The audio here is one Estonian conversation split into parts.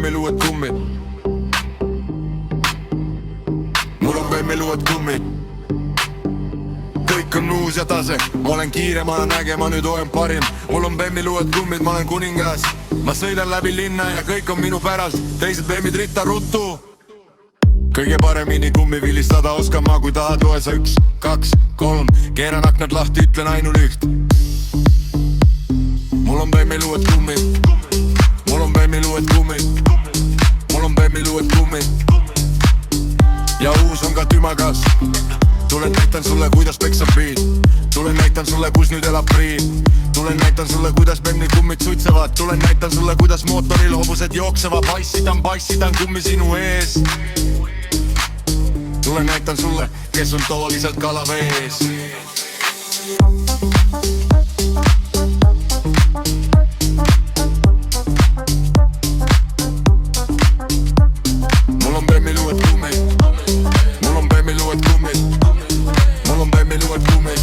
bemmil uued kummid. Mul on bemmil uued kummid. Kõik on uus ja tase, ma olen kiire, ma olen äge, ma nüüd olen parim. Mul on bemmil uued kummid, ma olen kuningas. Ma sõidan läbi linna ja kõik on minu pärast. Teised bemmid ritta ruttu. Kõige paremini kummivilistada oskan ma, kui tahad loe sa 1, 2, 3. Keeran aknad lahti, ütlen ainult üht. Mul on bemmil uued kummid. Mul on bemmil uued kummid. Mul on bemmil uued kummid. Ja uus on ka tümagas. Tulen näitan sulle, kuidas peksab beat. Tulen näitan sulle, kus nüüd elab priid. Tulen näitan sulle, kuidas bemmil kummid suitsevad. Tulen näitan sulle, kuidas mootoril hobused jooksevad. Passitan kummi sinu ees. Tulen näitan sulle, kes on tooliselt kalavees. Mul on bemmil uued kummid. Mul on bemmil uued kummid. Mul on bemmil uued kummid.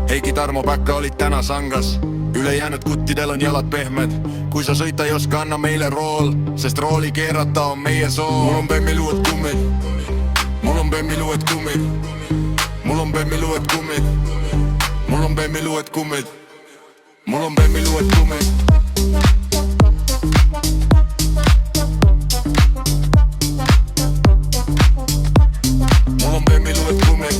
Heiki Tarmo Päkka olid täna sangas. Ülejäänud kuttidel on jalad pehmed. Kui sa sõita ei oska, anna meile rool, sest rooli keerata on meie soov. Mul on bemmil uued kummid. Mul on bemmil uued kummid. Mul on bemmil uued kummid. Mul on bemmil uued kummid. Mul on bemmil uued kummid. Mul on bemmil uued kummid.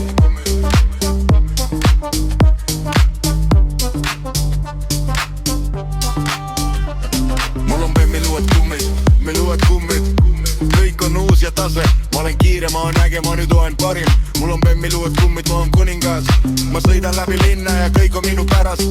Mul on bemmil uued kummid. Meil uued kummid. Kõik on uus ja tase. Ma olen kiire, ma olen äge, ma nüüd olen parim. Mul on bemmil uued kummid, ma olen kuningas. Ma sõidan läbi linna ja kõik on minu pärast.